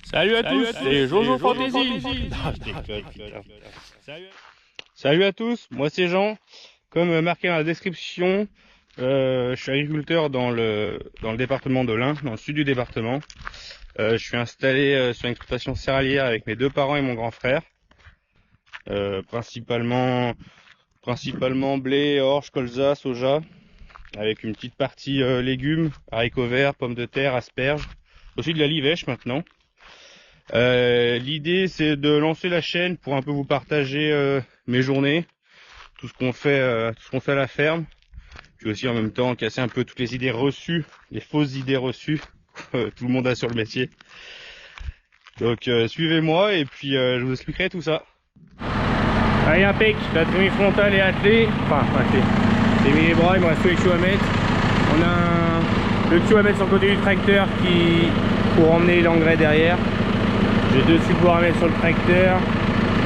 Salut à tous, c'est Jojo Fantasy. Non, je déconne, putain. Salut à tous, moi c'est Jean. Comme marqué dans la description, je suis agriculteur dans le département de l'Ain, dans le sud du département. Je suis installé sur une exploitation céréalière avec mes deux parents et mon grand frère. Principalement blé, orge, colza, soja, avec une petite partie légumes, haricots verts, pommes de terre, asperges, aussi de la livèche maintenant. L'idée c'est de lancer la chaîne pour un peu vous partager mes journées, tout ce qu'on fait à la ferme, puis aussi en même temps casser un peu toutes les idées reçues, les fausses idées reçues que tout le monde a sur le métier. Donc suivez-moi et puis je vous expliquerai tout ça. Allez, impec, la trémie frontale est attelée, j'ai mis les bras, il me reste tous les tuyaux à mettre. On a le tuyau à mettre sur le côté du tracteur pour emmener l'engrais derrière. J'ai deux supports à mettre sur le tracteur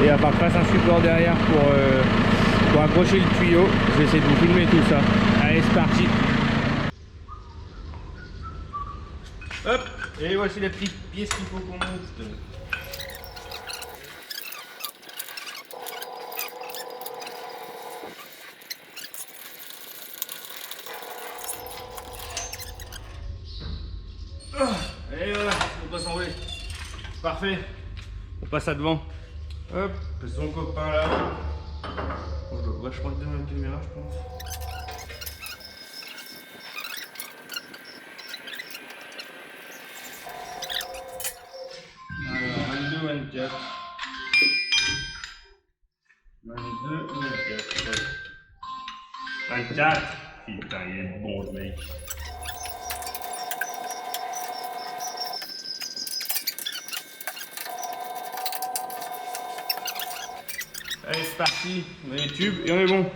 et à part face un support derrière pour accrocher le tuyau. Je vais essayer de vous filmer tout ça. Allez, c'est parti. Hop, et voici la petite pièce qu'il faut qu'on monte. Et voilà, on passe en enlever. Parfait, on passe à devant. Hop, son copain là. Je dois vachement être dans la caméra, je pense. Alors, 22, 24. 22, 24. 24. Putain, il est bon ce mec. Allez, c'est parti, on a les tubes et on est bon.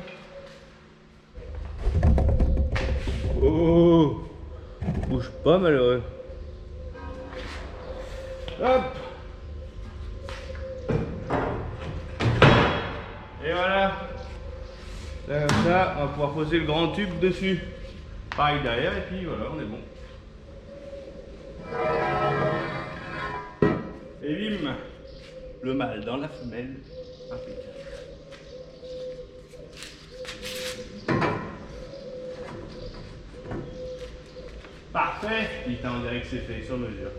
Oh, bouge pas malheureux. Hop. Et voilà. Là comme ça, on va pouvoir poser le grand tube dessus. Pareil derrière et puis voilà, on est bon. Et bim, le mâle dans la femelle. Impeccable. Parfait. Putain, on dirait que c'est fait sur mesure.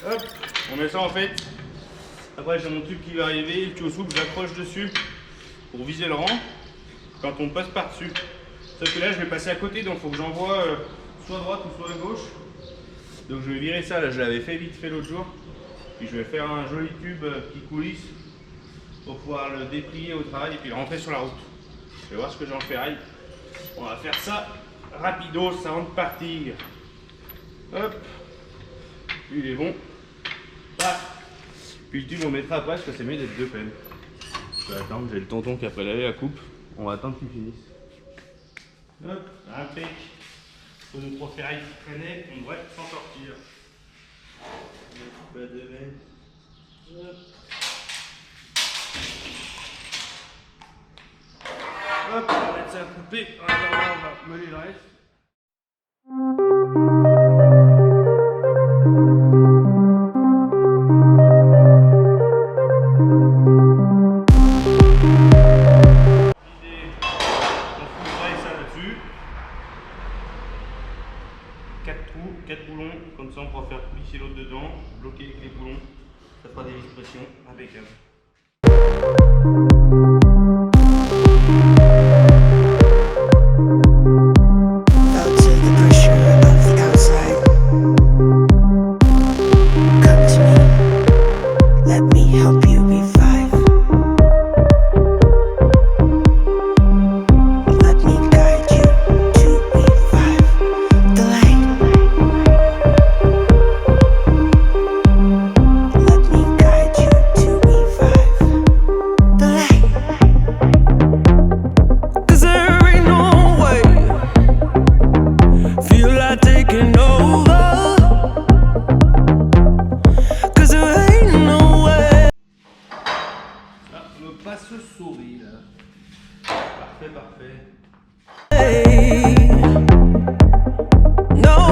Hop, on met ça en fait. Après j'ai mon tube qui va arriver, le tuyau souple, j'accroche dessus pour viser le rang quand on passe par dessus. Sauf que là je vais passer à côté, donc il faut que j'envoie soit à droite ou soit à gauche. Donc je vais virer ça, là je l'avais fait vite fait l'autre jour. Puis je vais faire un joli tube qui coulisse pour pouvoir le déplier au travail et puis le rentrer sur la route. Je vais voir ce que j'en ferai. On va faire ça rapidos avant de partir. Hop. Lui il est bon. Là. Puis le tube on mettra après parce que c'est mieux d'être deux peines. Je vais attendre, j'ai le tonton qui a prélevé la coupe. On va attendre qu'il finisse. Hop, impec. Faut deux trois ferrailles qui traînaient, on devrait s'en sortir. Pas de veine. Hop. Hop, on va mettre ça à couper. Alors là, on va mener le reste. Quatre boulons, comme ça on pourra faire glisser l'autre dedans, bloquer avec les boulons, ça fera des vis-pression impeccable. Parfait. No.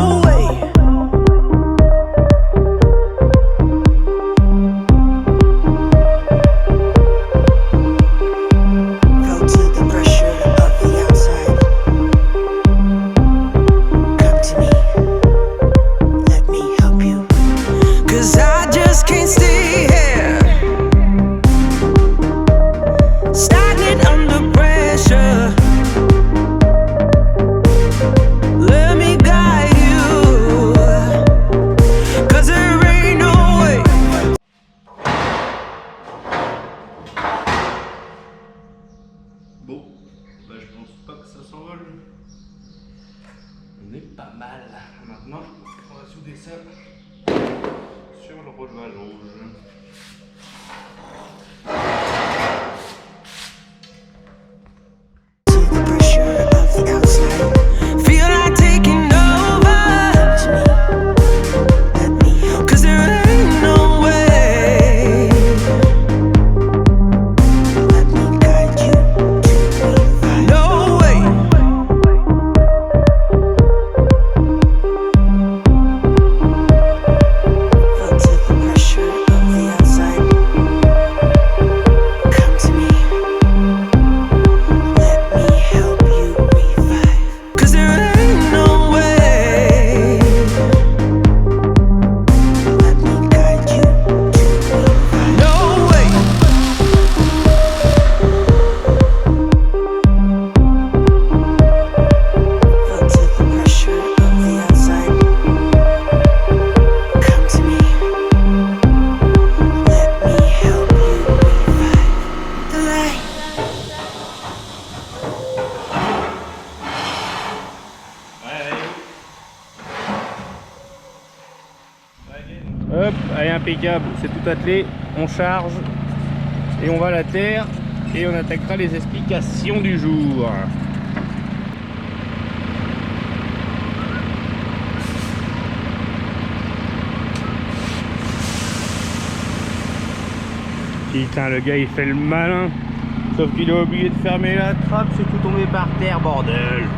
mal. Maintenant, on va souder ça sur le roulement rouge. Hop, allez, impeccable, c'est tout attelé, on charge et on va à la terre et on attaquera les explications du jour. Putain, le gars il fait le malin, sauf qu'il a oublié de fermer la trappe, c'est tout tombé par terre, bordel.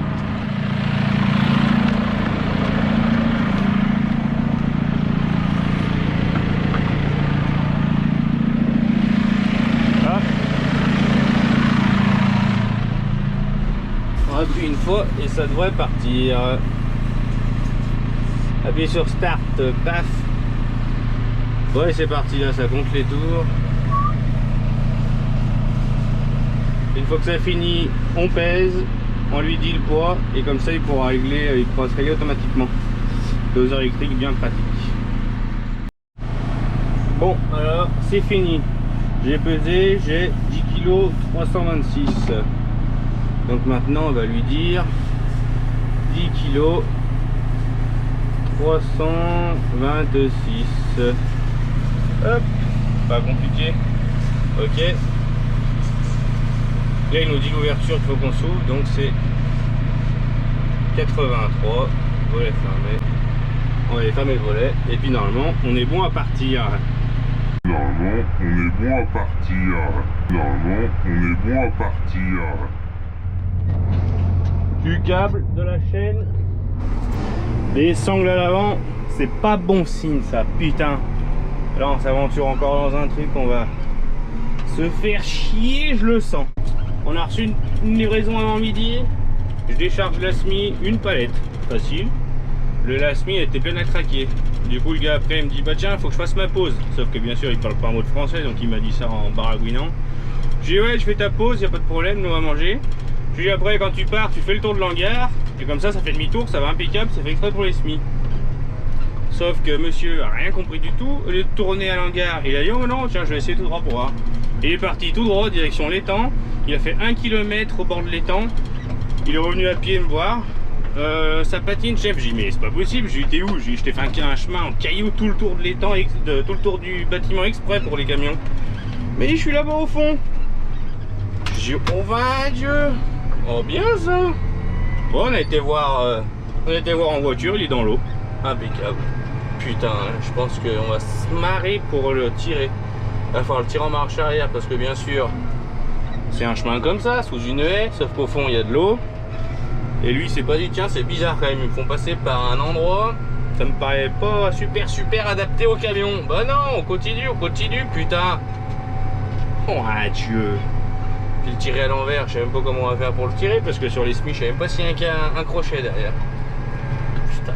Appuie une fois et ça devrait partir. Appuyez sur start, paf. Ouais, c'est parti, là ça compte les tours. Une fois que ça finit, on pèse, on lui dit le poids et comme ça il pourra régler, il pourra se régler automatiquement. Doseur électrique bien pratique. Bon, alors c'est fini. J'ai pesé, j'ai 10 kg 326. Donc maintenant on va lui dire 10 kg 326. Hop, pas compliqué. Ok. Là il nous dit l'ouverture qu'il faut qu'on s'ouvre, donc c'est 83. Volet fermé. On va aller fermer le volet et puis normalement on est bon à partir. Normalement on est bon à partir. Normalement on est bon à partir. Du câble, de la chaîne, des sangles à l'avant, c'est pas bon signe ça, putain. Là on s'aventure encore dans un truc, on va se faire chier, je le sens. On a reçu une livraison avant midi, je décharge l'ASMI, une palette, facile. Le l'ASMI était plein à craquer. Du coup le gars après il me dit bah tiens faut que je fasse ma pause. Sauf que bien sûr il parle pas un mot de français, donc il m'a dit ça en baragouinant. J'ai dit ouais je fais ta pause, y a pas de problème, nous on va manger. Puis après quand tu pars tu fais le tour de l'hangar et comme ça fait demi-tour, ça va impeccable, ça fait exprès pour les SMI. Sauf que monsieur a rien compris du tout, au lieu de tourner à l'hangar, il a dit oh non tiens je vais essayer tout droit pour voir. Et il est parti tout droit direction l'étang, il a fait 1 km au bord de l'étang, il est revenu à pied me voir. Ça patine chef, j'ai dit mais c'est pas possible, j'ai dit t'es où? J'ai dit je t'ai fait un chemin en caillou tout le tour de l'étang, tout le tour du bâtiment exprès pour les camions. Mais je suis là-bas au fond. J'ai dit oh va Dieu. Oh bien ça. Bon on a été voir en voiture, il est dans l'eau. Impeccable. Putain, je pense qu'on va se marrer pour le tirer. Il va falloir le tirer en marche arrière parce que bien sûr c'est un chemin comme ça, sous une haie, sauf qu'au fond il y a de l'eau. Et lui il s'est pas dit tiens c'est bizarre quand même, ils me font passer par un endroit. Ça me paraît pas super adapté au camion. Bah non, on continue putain. Oh adieu. Puis le tirer à l'envers, je sais même pas comment on va faire pour le tirer parce que sur les SMI je sais même pas s'il y a un crochet derrière. Putain.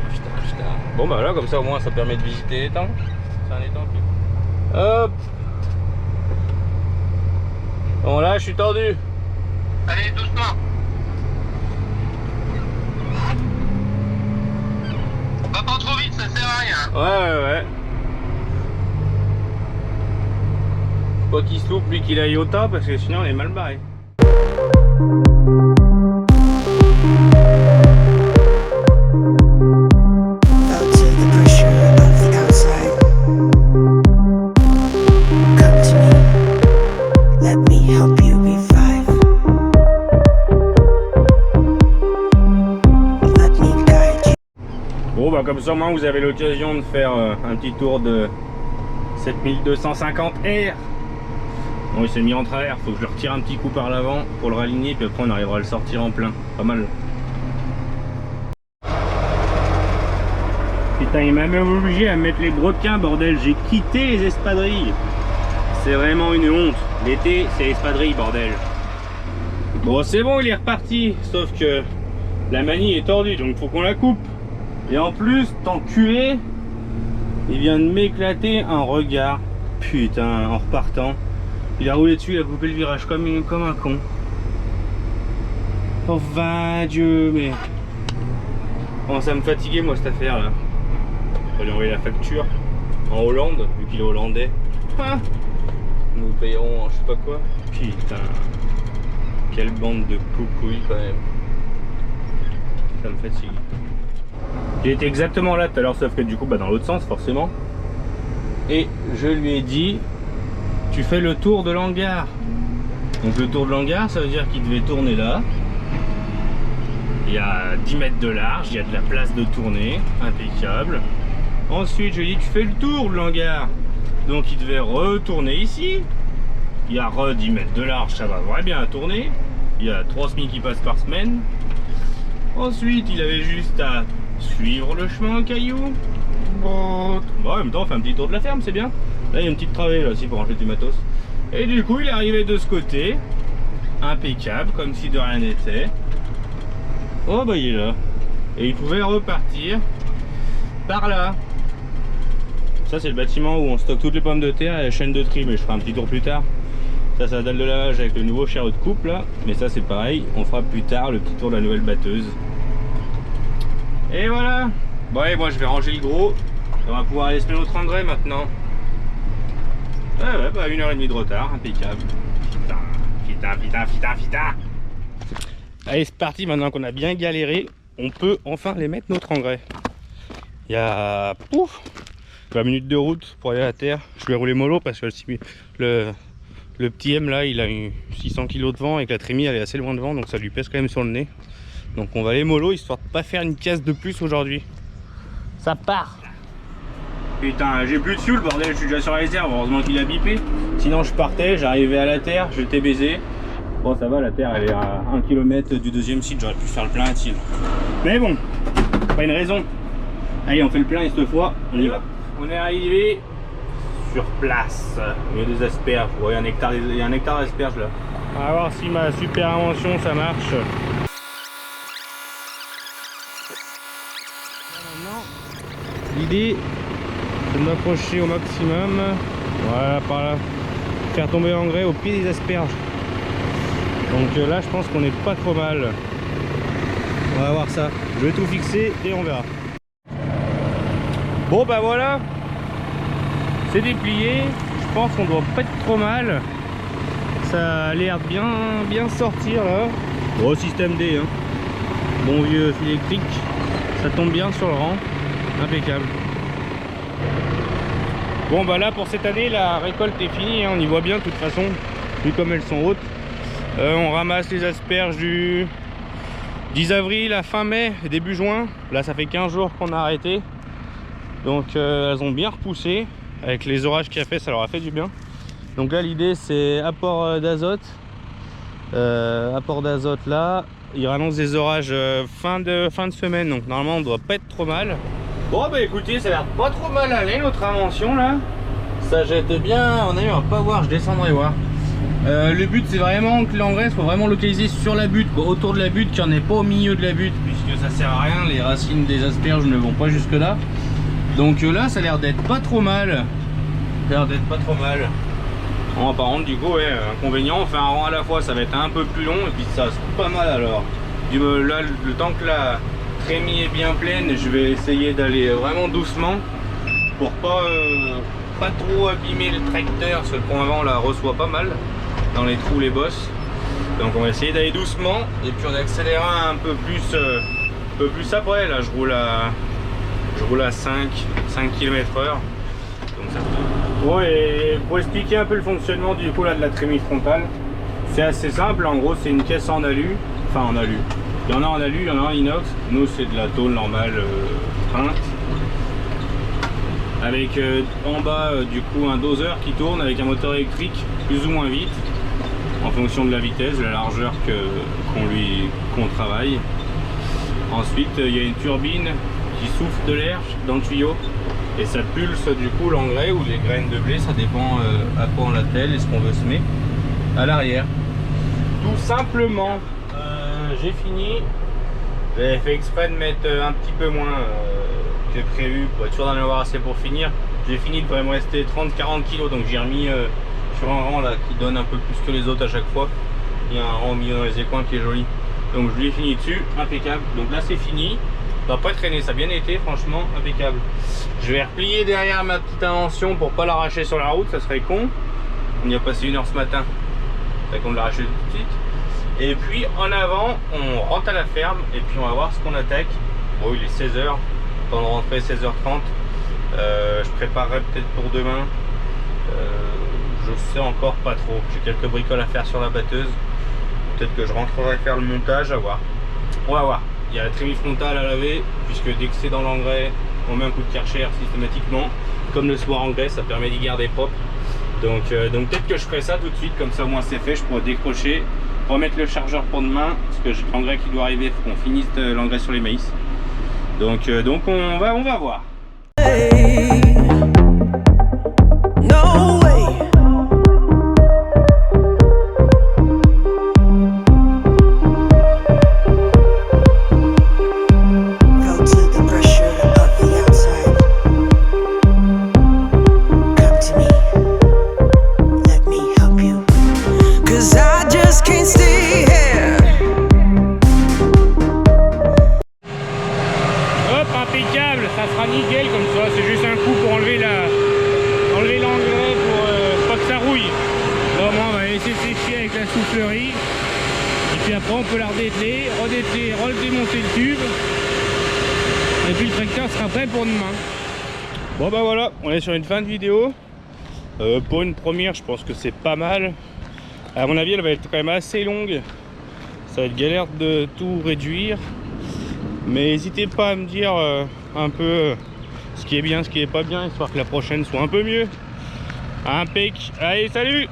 Bon bah là comme ça au moins ça permet de visiter l'étang. C'est un étang qui... Hop. Bon là je suis tendu. Allez doucement. Va pas trop vite, ça sert à rien. Ouais. Faut pas qu'il se loupe lui qu'il aille au tas parce que sinon on est mal barré. Bon bah comme ça, moi vous avez l'occasion de faire un petit tour de 7250 R. Bon, il s'est mis en travers, faut que je le retire un petit coup par l'avant pour le raligner, puis après on arrivera à le sortir en plein. Pas mal. Putain, il m'a même obligé à mettre les brodequins, bordel. J'ai quitté les espadrilles. C'est vraiment une honte. L'été, c'est espadrilles, bordel. Bon, c'est bon, il est reparti. Sauf que la manille est tordue, donc faut qu'on la coupe. Et en plus, tant culé, il vient de m'éclater un regard. Putain, en repartant. Il a roulé dessus, il a coupé le virage comme un con. Oh, va Dieu, mais... Bon, ça me fatiguait, moi, cette affaire, là. Je vais lui envoyer la facture en Hollande, vu qu'il est hollandais. Ah, nous payerons, je sais pas quoi. Putain. Quelle bande de coucouilles, quand même. Ça me fatigue. J'ai été exactement là tout à l'heure, sauf que du coup, bah, dans l'autre sens, forcément. Et je lui ai dit, tu fais le tour de l'hangar. Donc le tour de l'hangar, ça veut dire qu'il devait tourner là. Il y a 10 mètres de large, il y a de la place de tourner, impeccable. Ensuite, je lui ai dit, tu fais le tour de l'hangar. Donc il devait retourner ici. Il y a 10 mètres de large, ça va vraiment bien tourner. Il y a 3 SMIC qui passent par semaine. Ensuite, il avait juste à suivre le chemin en caillou. Bon, en même temps, on fait un petit tour de la ferme, c'est bien. Là, il y a une petite travée là aussi pour ranger du matos. Et du coup, il est arrivé de ce côté. Impeccable, comme si de rien n'était. Oh, bah, il est là. Et il pouvait repartir par là. Ça, c'est le bâtiment où on stocke toutes les pommes de terre et la chaîne de tri, mais je ferai un petit tour plus tard. Ça, c'est la dalle de lavage avec le nouveau chariot de coupe là. Mais ça, c'est pareil. On fera plus tard le petit tour de la nouvelle batteuse. Et voilà. Bon, et moi, je vais ranger le gros. On va pouvoir aller se mettre notre engrais maintenant. Ouais, bah 1h30 de retard, impeccable. Putain. Allez, c'est parti, maintenant qu'on a bien galéré, on peut enfin les mettre notre engrais. Il y a 20 minutes de route pour aller à la terre. Je vais rouler mollo parce que le petit M là, il a eu 600 kg de vent et que la trémie elle est assez loin de vent, donc ça lui pèse quand même sur le nez. Donc on va aller mollo histoire de pas faire une casse de plus aujourd'hui. Ça part. Putain, j'ai plus de fuel, bordel, je suis déjà sur la réserve, heureusement qu'il a bipé. Sinon je partais, j'arrivais à la terre, j'étais baisé. Bon, ça va, la terre elle est à 1 km du deuxième site, j'aurais pu faire le plein à Thiel. Mais bon, pas une raison. Allez, on fait le plein et cette fois, on y va. On est arrivé sur place, au milieu des asperges. Bon, il y a un hectare d'asperges là. On va voir si ma super invention ça marche. L'idée c'est de m'approcher au maximum, voilà, par là, faire tomber l'engrais au pied des asperges. Donc là je pense qu'on n'est pas trop mal. On va voir ça, je vais tout fixer et on verra. Bon bah voilà, c'est déplié, je pense qu'on doit pas être trop mal. Ça a l'air bien sortir là. Gros système D, hein. Bon vieux fil électrique, ça tombe bien sur le rang. Impeccable. Bon bah là pour cette année la récolte est finie, hein, on y voit bien de toute façon vu comme elles sont hautes. On ramasse les asperges du 10 avril à fin mai, début juin. Là ça fait 15 jours qu'on a arrêté. Donc elles ont bien repoussé. Avec les orages qu'il a fait, ça leur a fait du bien. Donc là l'idée c'est apport d'azote. Apport d'azote là. Il annonce des orages fin de semaine, donc normalement on doit pas être trop mal. Bon bah écoutez, ça a l'air pas trop mal aller notre invention là. Ça jette bien, on a eu un pas voir, je descendrai voir. Le but c'est vraiment que l'engrais soit vraiment localisé sur la butte, quoi, autour de la butte, qu'il n'y en ait pas au milieu de la butte, puisque ça sert à rien, les racines des asperges ne vont pas jusque là. Donc là ça a l'air d'être pas trop mal. Bon, par contre du coup ouais, inconvénient, on fait un rang à la fois, ça va être un peu plus long et puis ça se coupe pas mal alors. Là le temps que la trémie est bien pleine, je vais essayer d'aller vraiment doucement pour pas trop abîmer le tracteur, parce que le pont avant là reçoit pas mal dans les trous, les bosses. Donc on va essayer d'aller doucement et puis on accélérera un peu plus après. Là je roule à 5 km/h. Donc ça peut... Bon, et pour expliquer un peu le fonctionnement du coup là de la trémie frontale, c'est assez simple. En gros c'est une caisse en alu, enfin en alu. Il Il y en a en alu, il y en a en inox. Nous c'est de la tôle normale peinte. Avec en bas du coup un doseur qui tourne avec un moteur électrique plus ou moins vite en fonction de la vitesse, de la largeur qu'on travaille. Ensuite il y a une turbine qui souffle de l'air dans le tuyau et ça pulse du coup l'engrais ou les graines de blé, ça dépend à quoi on l'attelle et ce qu'on veut semer à l'arrière. Tout simplement. J'ai fini. J'avais fait exprès de mettre un petit peu moins que prévu pour être sûr d'en avoir assez pour finir. J'ai fini, il devrait me rester 30-40 kg, donc j'ai remis sur un rang là qui donne un peu plus que les autres à chaque fois. Il y a un rang au milieu dans les écoins qui est joli. Donc je lui ai fini dessus, impeccable. Donc là c'est fini. Ça va pas traîner, ça a bien été, franchement impeccable. Je vais replier derrière ma petite invention pour pas l'arracher sur la route, ça serait con. On y a passé 1 heure ce matin. C'est qu'on l'arrache tout de suite. Et puis en avant, on rentre à la ferme et puis on va voir ce qu'on attaque. Bon, il est 16h, temps de rentrer 16h30. Je préparerai peut-être pour demain. Je sais encore pas trop. J'ai quelques bricoles à faire sur la batteuse. Peut-être que je rentrerai faire le montage, à voir. On va voir. Il y a la trémie frontale à laver, puisque dès que c'est dans l'engrais, on met un coup de Karcher systématiquement. Comme le soir engrais, ça permet d'y garder propre. Donc peut-être que je ferai ça tout de suite, comme ça au moins c'est fait, je pourrai décrocher, remettre le chargeur pour demain, parce que j'ai l'engrais qui doit arriver, il faut qu'on finisse l'engrais sur les maïs. Donc on va voir. No way. Felt the pressure of the outside. Come to me. Let me help you. 'Cause I just can't stay here. Hop, impeccable, ça sera nickel comme ça, c'est juste un coup pour enlever l'engrais pour pas que ça rouille. Là au moins on va laisser sécher avec la soufflerie. Et puis après on peut la redételer, redémonter le tube. Et puis le tracteur sera prêt pour demain. Bon bah voilà, on est sur une fin de vidéo. Pour une première je pense que c'est pas mal. À mon avis elle va être quand même assez longue. Ça va être galère de tout réduire. Mais n'hésitez pas à me dire un peu ce qui est bien, ce qui est pas bien, histoire que la prochaine soit un peu mieux. Impec. Allez, salut!